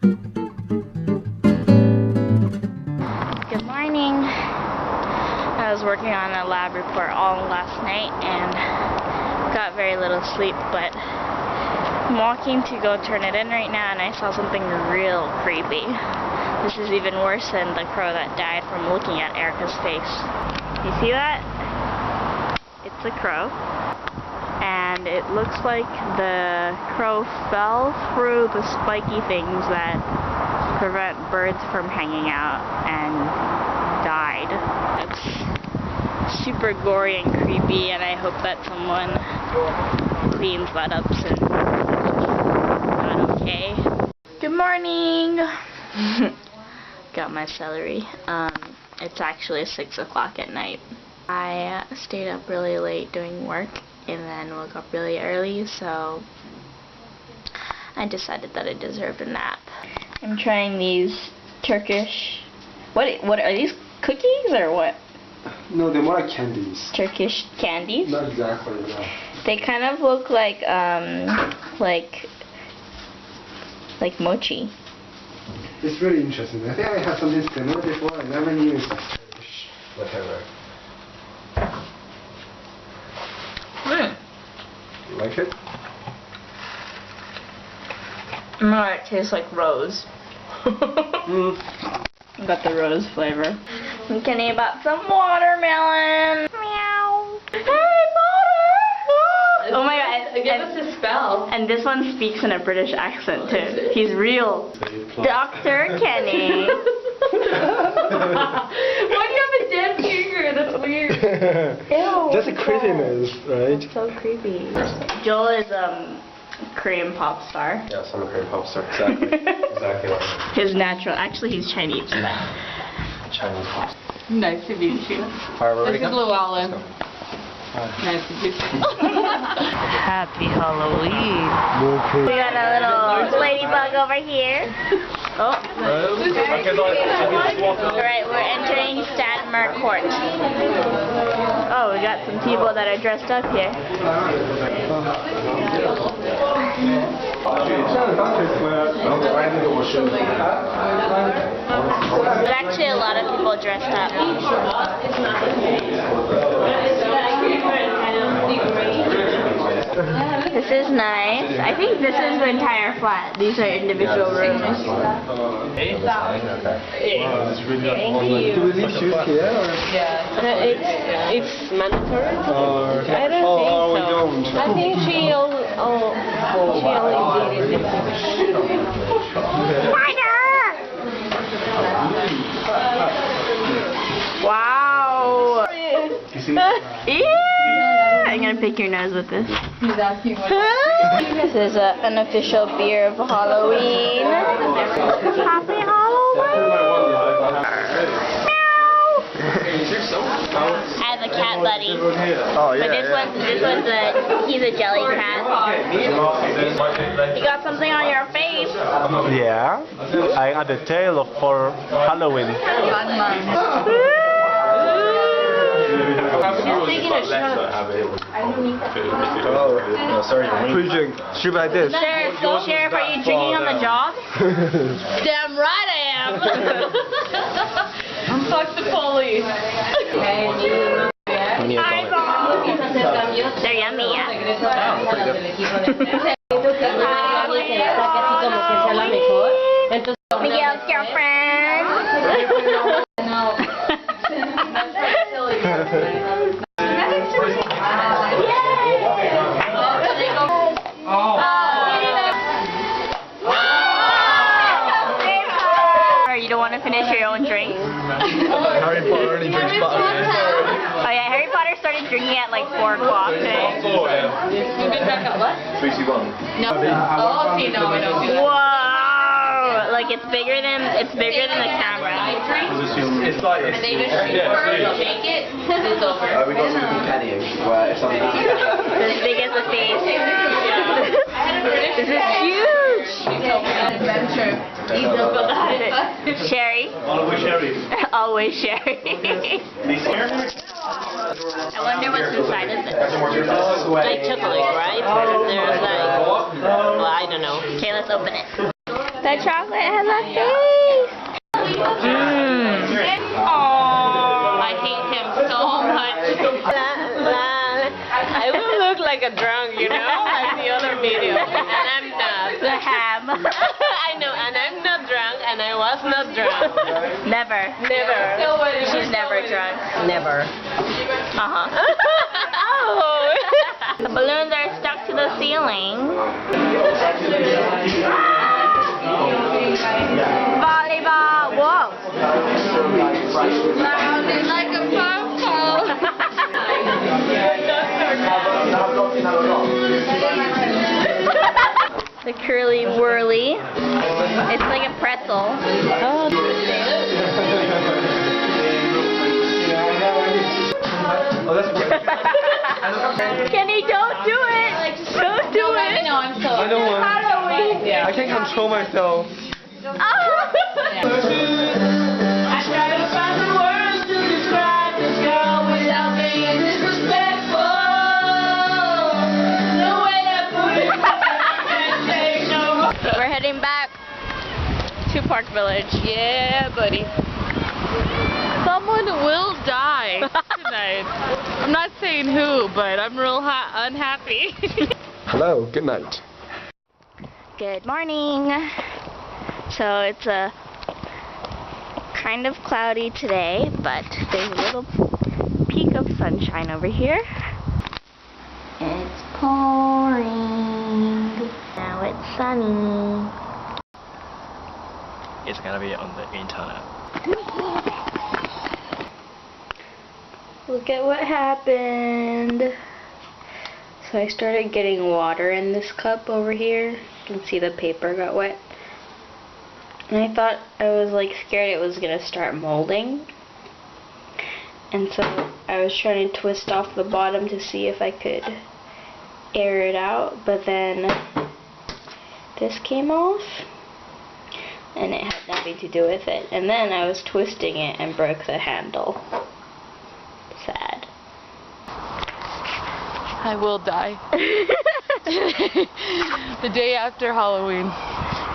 Good morning. I was working on a lab report all last night and got very little sleep, but I'm walking to go turn it in right now and I saw something real creepy. This is even worse than the crow that died from looking at Erica's face. You see that? It's a crow. And it looks like the crow fell through the spiky things that prevent birds from hanging out and died. It's super gory and creepy, and I hope that someone cleans that up since it's not okay. Good morning! Got my celery. It's actually 6 o'clock at night. I stayed up really late doing work and then woke up really early, so I decided that I deserved a nap. I'm trying these Turkish, what are these, cookies or what? No, they're more like candies. Turkish candies? Not exactly, no. They kind of look like mochi. It's really interesting. I think I had something similar before. I never knew it's like Turkish, whatever. You like it? It tastes like rose. Got the rose flavor. I'm kidding about some watermelon. Meow. Hey, Potter! Oh my god. Give us a spell. And this one speaks in a British accent too. He's real. Dr. Kenny. Why do you have a dead finger? That's weird. Ew. Just a creepiness, right? It's so creepy. Joel is Korean pop star. Yes, I'm a Korean pop star. Exactly. Exactly like that. His natural. Actually, he's Chinese. Chinese pop star. Nice to meet you. This is Llewellyn. Nice to meet you. Happy Halloween. Okay. We got a little ladybug over here. Oh. Alright, we're entering Stanmer Court. Oh, we got some people that are dressed up here. There's actually a lot of people dressed up. This is nice. I think this is the entire flat. These are individual rooms. Okay. Thank you. Do we leave shoes here? Or? Yeah. It's mandatory. I don't think so. We don't. I think she only did it. Wow. You see? Yeah. I'm gonna pick your nose with this. He's asking what. This is an official beer of Halloween. Happy Halloween! Meow! I have a cat buddy. Oh, yeah. But he's a jelly cat. You got something on your face. Yeah, I had a tail for Halloween. She's taking a shot. No, sorry. Please drink. Shoot like this. Sheriff, are you drinking on the job? Damn right I am. Fuck the police. Hi, Bob. They're yummy, yeah. Miguel's girlfriend. You don't want to finish your own drink? Harry Potter already drinks Potter. Oh yeah, Harry Potter started drinking at like 4 o'clock today. You've been back at what? 3-2-1. No. Oh, see, no, I don't do that. Whoa! Like it's bigger than the camera. It's like And they just shake it, it's over. we got something pennying where if something As big as the face. This is huge! Adventure. Sherry. Always Sherry. Always Sherry. I wonder what's inside of this. Like chocolate, right? There's like, well, I don't know. Okay, let's open it. The chocolate has a face. Aww. I hate him so much. I will look like a drunk, you know, like the other video. And I'm not. The ham. I know, and I'm not drunk, and I was not drunk. Never. Never. She's never drunk. Never. Uh-huh. Oh. The balloons are stuck to the ceiling. Volleyball. Whoa. Sounding like a purple. The curly whirly. It's like a pretzel. Oh. Kenny, don't do it! Don't do it! No, I'm so. I don't want. Halloween! I can't control myself. Oh. I try to find the words to describe this girl without being disrespectful. The way I put it, I can't take no more. We're heading back to Park Village. Yeah, buddy. Someone will die tonight. I'm not saying who, but I'm real unhappy. Hello, good night. Good morning. So it's a kind of cloudy today, but there's a little peak of sunshine over here. It's pouring. Now it's sunny. It's gonna be on the internet. Look at what happened. So I started getting water in this cup over here. You can see the paper got wet. And I thought, I was like scared it was gonna start molding. And so I was trying to twist off the bottom to see if I could air it out. But then this came off. And it had nothing to do with it. And then I was twisting it and broke the handle. Sad. I will die. The day after Halloween.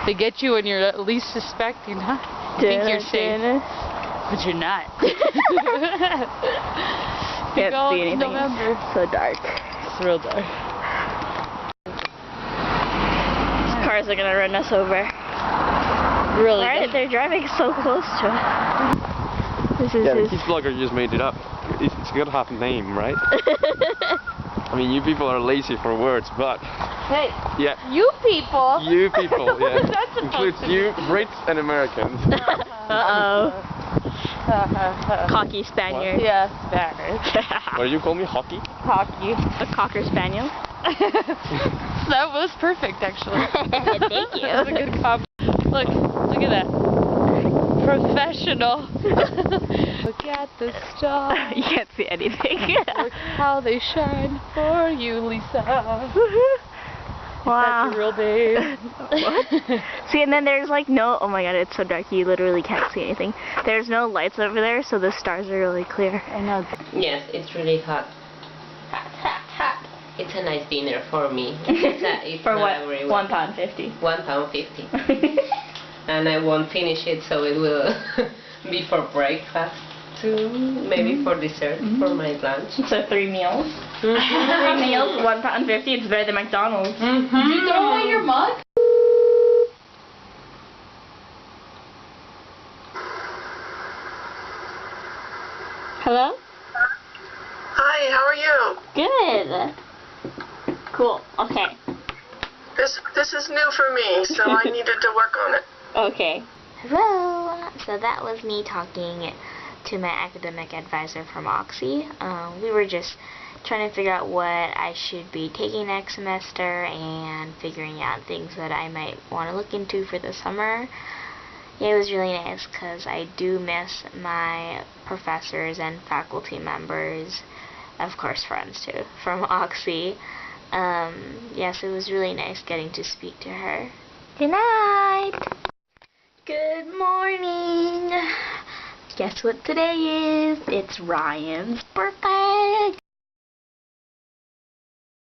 They get you when you're at least suspecting, huh? You think you're safe, but you're not. Can't see anything. November. So dark. It's real dark. These cars are gonna run us over. Really? Right? They're driving so close to us. This is Yeah, this vlogger just made it up. It's got to have a name, right? I mean, you people are lazy for words, but Hey, yeah, you people. you people, yeah, That's includes supposed to you, Brits and Americans. Uh-oh. Cocky Spaniard. Yeah, Spanish. What do you call me? Hockey? Hockey. A Cocker Spaniel. That was perfect, actually. Thank you. That was a good comp. Look at that. Professional. Look at the stars. You can't see anything. Look how they shine for you, Lisa. Wow. That's your real name. What? See, and then there's like no, oh my god, it's so dark, you literally can't see anything. There's no lights over there, so the stars are really clear. I know. Yes, it's really hot. Hot. It's a nice dinner for me. It's For not what? everyone. £1.50. £1.50. And I won't finish it, so it will be for breakfast too, maybe for dessert, for my lunch. So 3 meals. 3 meals, £1.50. It's better than McDonald's. Did you throw away your mug? Hello? Hi, how are you? Good. Cool. Okay. This is new for me, so I needed to work on it. Okay. Hello. So that was me talking to my academic advisor from Oxy. We were just trying to figure out what I should be taking next semester and figuring out things that I might want to look into for the summer. It was really nice because I do miss my professors and faculty members, of course friends too, from Oxy. Yes, it was really nice getting to speak to her. Good night! Good morning! Guess what today is? It's Ryan's birthday!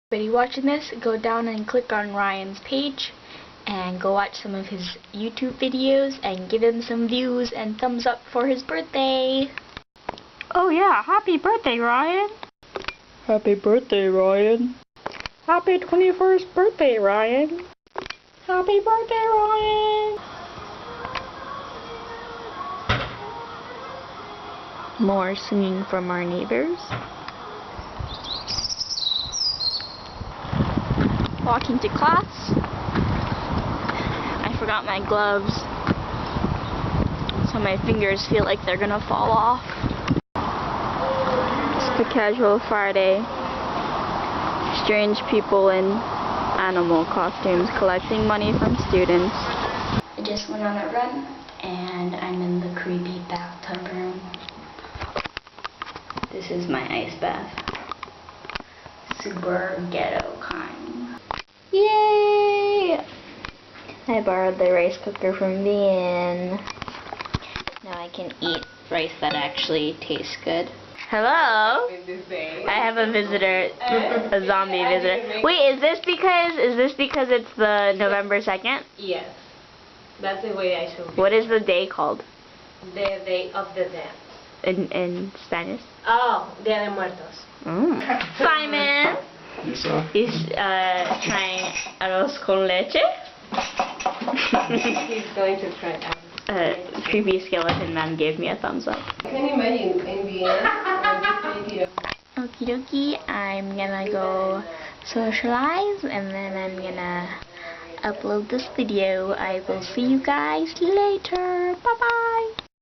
Everybody watching this, go down and click on Ryan's page and go watch some of his YouTube videos and give him some views and thumbs up for his birthday. Oh yeah, happy birthday, Ryan. Happy birthday, Ryan. Happy 21st birthday, Ryan. Happy birthday, Ryan. More singing from our neighbors. Walking to class. I forgot my gloves, so my fingers feel like they're gonna fall off. It's the casual Friday. Strange people in animal costumes collecting money from students. I just went on a run and I'm in the creepy bathtub room. This is my ice bath. Super ghetto kind. Yay! I borrowed the rice cooker from the inn. Now I can eat rice that actually tastes good. Hello? I have a visitor, a zombie visitor. Wait, is this because it's the November 2nd? Yes. That's the way I should be. What is the day called? The Day of the Dead. In Spanish? Oh, Dia de Muertos. Simon is trying arroz con leche. He's going to try out. Creepy skeleton man gave me a thumbs up. Can you imagine in the end? Okie dokie, I'm gonna go socialize and then I'm gonna upload this video. I will see you guys later. Bye bye.